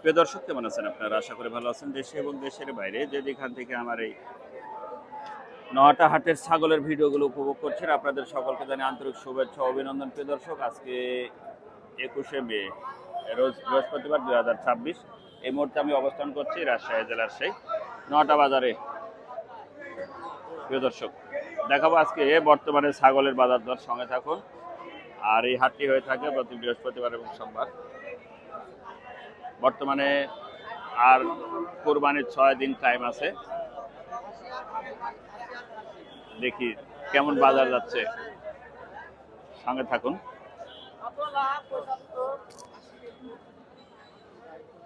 প্রিয় দর্শক, কেমন আছেন আপনারা? আশা করি ভালো আছেন। দেশে এবং দেশের বাইরে যেখান থেকে আমার এই নটা হাটের ছাগলের ভিডিওগুলো উপভোগ করছেন, আপনাদের সকলকে জানাই আন্তরিক শুভেচ্ছা ও অভিনন্দন। প্রিয় দর্শক, আজকে 21শে মে, রোজ বৃহস্পতিবার 2026। এই মুহূর্তে আমি অবস্থান করছি রাজশাহী জেলার সেই নটা বাজারে। প্রিয় দর্শক, দেখাবো আজকে বর্তমানে ছাগলের বাজার দর, সঙ্গে থাকুন। আর এই হাটটি হয়ে থাকে প্রতি বৃহস্পতিবার এবং সোমবার। বর্তমানে আর কোরবানির 6 দিন টাইম আছে। দেখি কেমন বাজার যাচ্ছে, সঙ্গে থাকুন।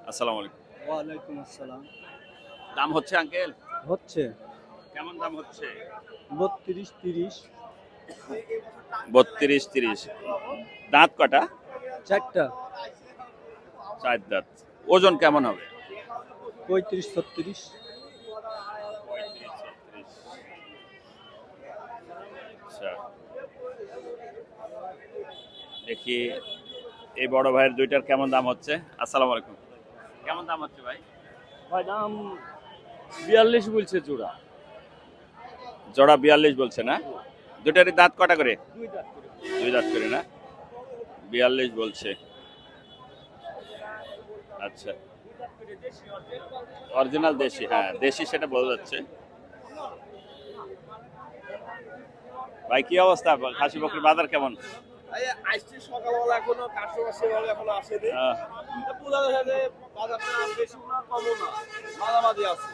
আসসালামু আলাইকুম। ওয়ালাইকুম আসসালাম। দাম হচ্ছে আঙ্কেল? হচ্ছে কেমন দাম হচ্ছে? 32-30। 32-30। দাঁত কটা? 4টা। 4 দাঁত। ওজন কেমন হবে? 35-36। আচ্ছা, দেখি এই বড় ভাইয়ের দুইটার কেমন দাম হচ্ছে। আসসালামু আলাইকুম। কেমন দাম হচ্ছে ভাই? ভাই দাম 42 বলছে জোড়া। জোড়া 42 বলছে না? দুটারই দাঁত কটা করে? 2 দাঁত করে। 2 দাঁত করে না? 42 বলছে। আচ্ছা, অরিজিনাল দেশি। হ্যাঁ, দেশি, সেটা বোঝা যাচ্ছে। ভাই কি অবস্থা? খাসি বকরির বাজার কেমন? আজকে সকালবেলা এখনো কাস্টমার সেভাবে এখনো আসেনি। বোঝা যাচ্ছে যে বাজারটা বেশি না কমও না, মাঝামাঝি আছে।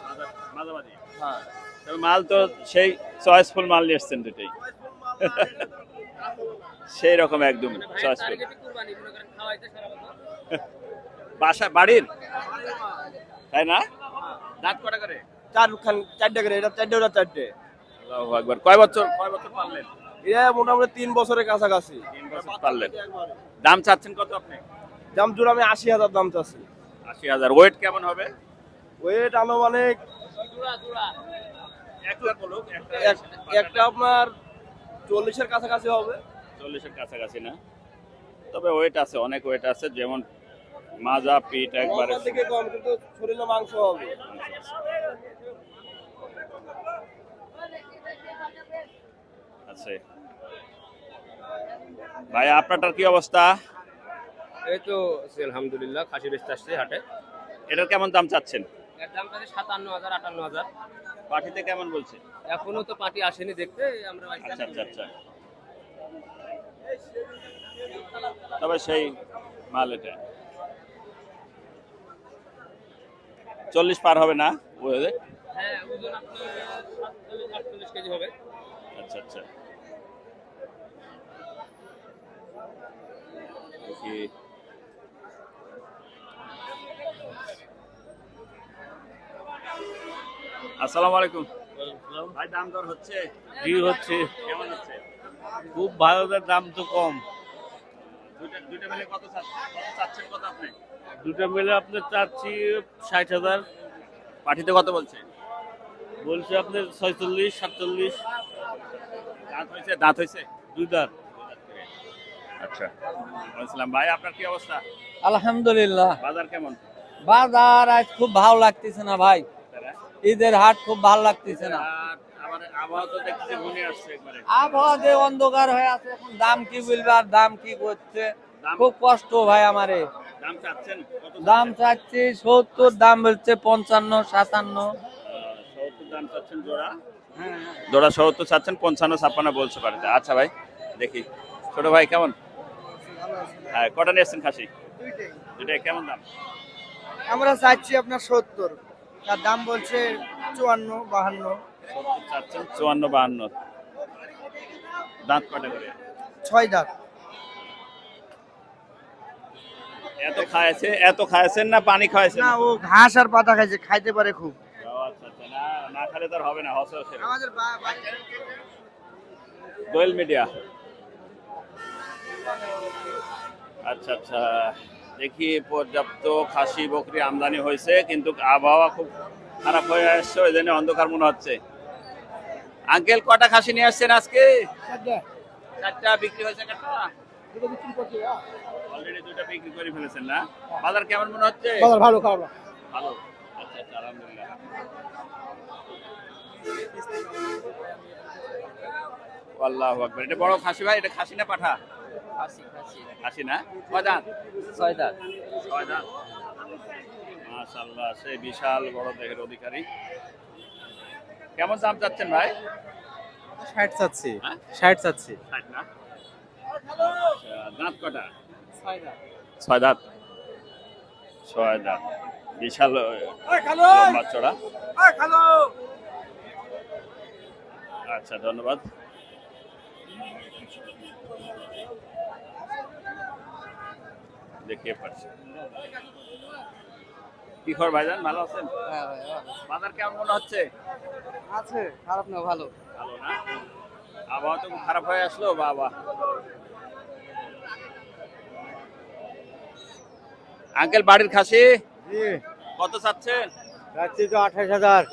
মাঝামাঝি। হ্যাঁ, তবে মাল তো সেই চয়েসফুল মাল নিয়ে এসছেন দুটোই। সেই রকম একদম চয়েসফুল। বাসা বাড়ির, তাই না? দাঁত কটা করে? 4টা করে, এটা 4টে ওটা 4টে। আল্লাহু আকবার। কয় বছর পারলেন? এটা মোটামুটি 3 বছরের কাছাকাছি। 3 বছর পারলেন। দাম চাচ্ছেন কত আপনি? দাম জোড়া আমি 80,000 দাম চাচ্ছি। 80,000। ওয়েট কেমন হবে? ওয়েট আনুমানিক একটা আপনার 40-এর কাছাকাছি হবে। 40-এর কাছাকাছি না? তবে ওয়েট আছে, অনেক ওয়েট আছে। যেমন মাজা, পিঠ একবারে কম থেকে কম, কিন্তু শরীরে মাংস হবে। আছে। ভাই আপনারটার কি অবস্থা? এই তো আলহামদুলিল্লাহ, খাসি বেচতে আসছে হাটে। এটার কেমন দাম চাচ্ছেন? এর দাম চাচ্ছে 57,000 58,000। পাঠিতে কেমন বলছে? এখনো তো পার্টি আসেনি দেখতে, আমরা আচ্ছা আচ্ছা আচ্ছা। তবে সেই মাল এটা 40 পার হবে না? হ্যাঁ, ওজন আপনার 48 কেজি হবে। আচ্ছা আচ্ছা। দেখি আসসালামু আলাইকুম। ভাই দাম দর হচ্ছে? কি হচ্ছে? কেমন হচ্ছে? খুব ভালো, দাম তো কম। দুইটা মিলে কত চাচ্ছেন কত আপনি? দুটো মিলে আপনার চাচ্ছি 60,000। পাঠিতে কত বলছে? বলছে আপনার 46-47। দাঁত হয়েছে? 2 দাঁত। আচ্ছা, বলছিলাম ভাই আপনার কি অবস্থা? আলহামদুলিল্লাহ। বাজার কেমন? বাজার আজ খুব ভালো লাগতেছে না ভাই। ঈদের হাট খুব ভালো লাগতেছে না। আবার আবহাওয়া তো দেখতে মনে আসছে একবারে। আবহাওয়া যে অন্ধকার হয়ে আছে, এখন দাম কি বলবে আর দাম কি করছে, খুব কষ্ট ভাই আমারে। দাম চাচ্ছেন কত? দাম চাচ্ছি 70, দাম বলছে 55 57। 70 দাম চাচ্ছেন জোড়া? জোড়া 70 চাচ্ছেন, 55 56 বলছে পারে। আচ্ছা ভাই, দেখি ছোট ভাই কেমন? হ্যাঁ, কটা নিয়েছেন খাসি? দুইটাই কেমন দাম? আমরা চাচ্ছি আপনার 70, তার দাম বলছে 54-52। 70 চাচ্ছেন, 54 52। দাঁত কটা করে? 6 দাঁত। এত খাইছেন না পানি খাইছেন? না, ও ঘাস আর পাতা খাইছে, খাইতে পারে খুব। আচ্ছা আচ্ছা। না খেলে তো আর হবে না। আমাদের দোয়েল মিডিয়া। আচ্ছা আচ্ছা, দেখি পর্যাপ্ত খাসি বকরি আমদানি হয়েছে, কিন্তু আবহাওয়া খুব খারাপ হয়ে আসছে, ওই জন্য অন্ধকার মনে হচ্ছে। আঙ্কেল কটা খাসি নিয়ে আসছেন আজকে? 4টা। বিক্রি হয়েছে কটা? অলরেডি দুইটা বিক্রি করে ফেলেছেন না? বাজার কেমন মনে হচ্ছে? বাজার ভালো খারাপ না। ভালো। আচ্ছা আচ্ছা, আলহামদুলিল্লাহ। আল্লাহু আকবার। এটা বড় খাসি ভাই, এটা খাসি না পাঠা? খাসি না? কয় দাঁত? 6 দাঁত। ছয় দাঁত। মাশাআল্লাহ, সে বিশাল বড় দেহের অধিকারী। কেমন দাম চাচ্ছেন ভাই? 60 চাচ্ছি। হ্যাঁ? 60 চাচ্ছি। 60 না? আচ্ছা, দাঁত কটা? 6 দাঁত। 6 দাঁত। 6 দাঁত। বিশাল লম্বা চড়া। আচ্ছা, ধন্যবাদ। দেখে পাচ্ছি। কি খবর ভাইজান, ভালো আছেন? হ্যাঁ ভাই বাজার কেমন মনে হচ্ছে? আছে, খারাপ না, ভালো। ভালো না? আবহাওয়া তো খুব খারাপ হয়ে আসলো বাবা। আঙ্কেল, বাড়ির খাসি জি, কত চাচ্ছেন? যাচ্ছি তো 28,000।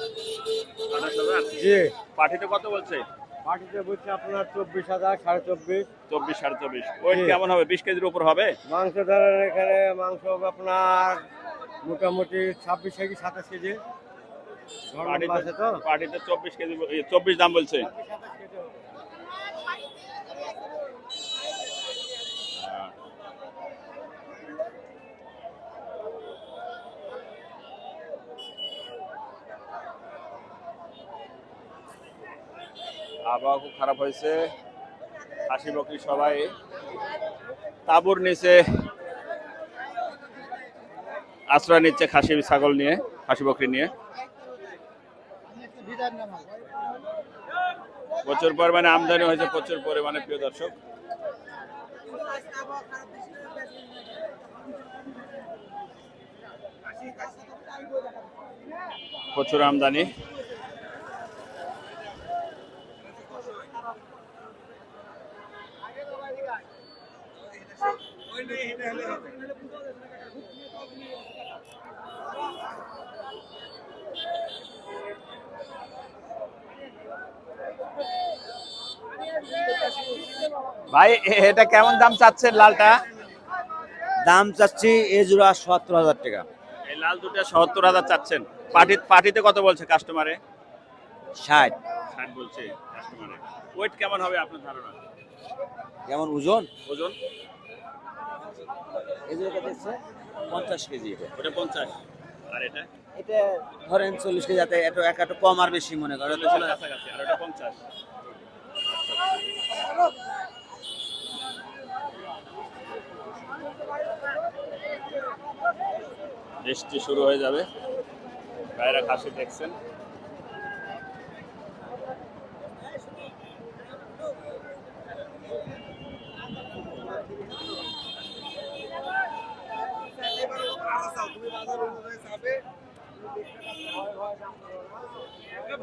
28,000। জি, পাঠিতে কত বলছে? মাটিতে বলছে আপনার 24,000, 24,500। 24, 24.5। ওয়েট জি। কেমন হবে? 20 কেজির উপর হবে? মাংস ধরেন এখানে মাংস হবে আপনার মোটামুটি 26 কেজি 27 কেজি। লম্বা আছে তো। পাঠিতে 24 কেজি, 24 দাম বলছে। আবহাওয়া খুব খারাপ হয়েছে। হাসি বকরি সবাই তাঁবুর নিচে আশ্রয় নিচ্ছে, খাসি ছাগল নিয়ে, খাসি বকরি নিয়ে। প্রচুর পরিমাণে আমদানি হয়েছে, প্রচুর পরিমাণে, প্রিয় দর্শক। প্রচুর আমদানি। ভাই, এটা কেমন দাম চাচ্ছেন লালটা? দাম চাচ্ছি এ জোড়া 70,000 টাকা। এই লাল দুটা 70,000 চাচ্ছেন। পাটিতে কত বলছে কাস্টমারে? 60। 60 বলছে কাস্টমারে। ওয়েট কেমন হবে আপনার ধারণা? যেমন ওজন ওজন এই জোড়াটা দেখছে 50 কেজি। ওটা 50, আর এটা এটা ধরেন 40 কেজি, যাতে একটু কম আর বেশি মনে করে তো চলে যাচ্ছে। কাছাকাছি, আর ওটা 50। বৃষ্টি শুরু হয়ে যাবে, ভাইরা খাসি দেখছেন।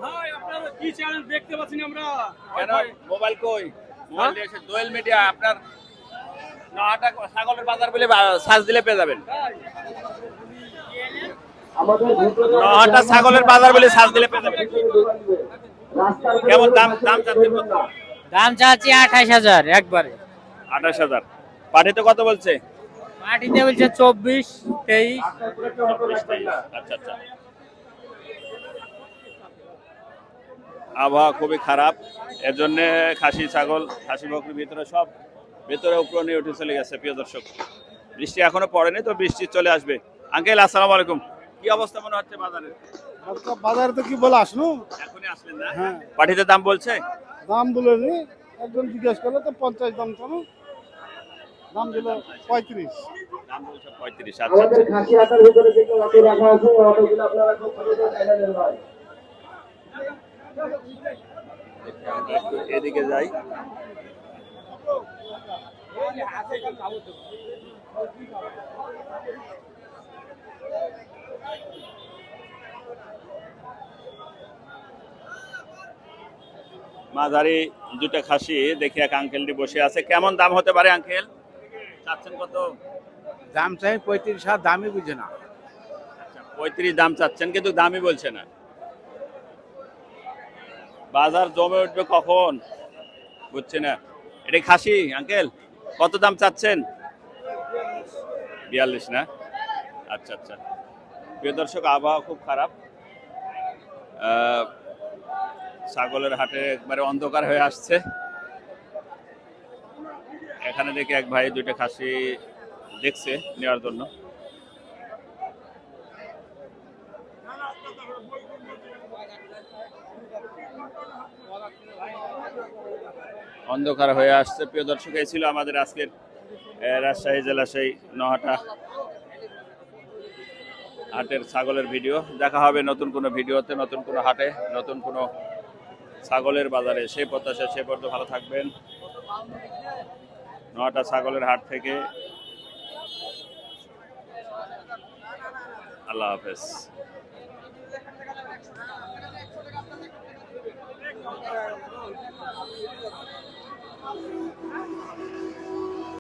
ভাই আপনারা কি চ্যানেল দেখতে পাচ্ছেন আমরা? কেন মোবাইল কই? মোবাইল দিয়ে এসে দোয়েল মিডিয়া, আপনার নহাটা ছাগলের বাজার বলে সার্চ দিলে পেয়ে যাবেন। নহাটা ছাগলের বাজার বলে সার্চ দিলে পেয়ে যাবেন। কেমন দাম চাচ্ছেন কত? দাম চাচ্ছি 28,000 একবারে। 28,000। পাঠিতে কত বলছে? মাটিতে বলছে 24, 23। 24, 23। আচ্ছা আচ্ছা। আবহাওয়া খুবই খারাপ, এর জন্য খাসি ছাগল, খাসি বকরির ভিতরে সব ভেতরে উপরে নিয়ে উঠে চলে গেছে, প্রিয় দর্শক। বৃষ্টি এখনো পড়েনি, তো বৃষ্টি চলে আসবে। আঙ্কেল, আসসালামু আলাইকুম। কি অবস্থা মনে হচ্ছে বাজারে? বাজারে তো কি বলে আসলো, এখনই আসলেন না? হ্যাঁ। পাঠিতে দাম বলছে? দাম বলেনি, একজন জিজ্ঞেস করলে তো 50 দাম কেন, দাম দিল 35। দাম বলছে 35। আচ্ছা আচ্ছা। খাসি হাটার ভিতরে যে অটো রাখা আছে, অটোগুলো আপনারা খুব ছোট ছোট টাকা দেন ভাই। একটু এদিকে যাই। মাঝারি দুটা খাসি দেখি, এক আঙ্কেলটি বসে আছে। কেমন দাম হতে পারে আঙ্কেল? চাচ্ছেন কত? দাম চাই 35, আর দামই বুঝে না। 35 দাম চাচ্ছেন, কিন্তু দামই বলছে না। বাজার জমে উঠবে কখন বুঝছে না। এটা খাসি আঙ্কেল? কত দাম চাচ্ছেন? 42 না? আচ্ছা আচ্ছা। প্রিয় দর্শক, আবহাওয়া খুব খারাপ। ছাগলের হাটে একবারে অন্ধকার হয়ে আসছে। এখানে দেখি এক ভাই দুইটা খাসি দেখছে নেওয়ার জন্য। অন্ধকার হয়ে আসছে। প্রিয় দর্শক, এই ছিল আমাদের আজকের রাজশাহী জেলা সেই নহাটা হাটের ছাগলের ভিডিও। দেখা হবে নতুন কোনো ভিডিওতে, নতুন কোনো হাটে, নতুন কোনো ছাগলের বাজারে। সেই প্রত্যাশা, সে পর্যন্ত ভালো থাকবেন। নহাটা ছাগলের হাট থেকে আল্লাহ হাফেজ।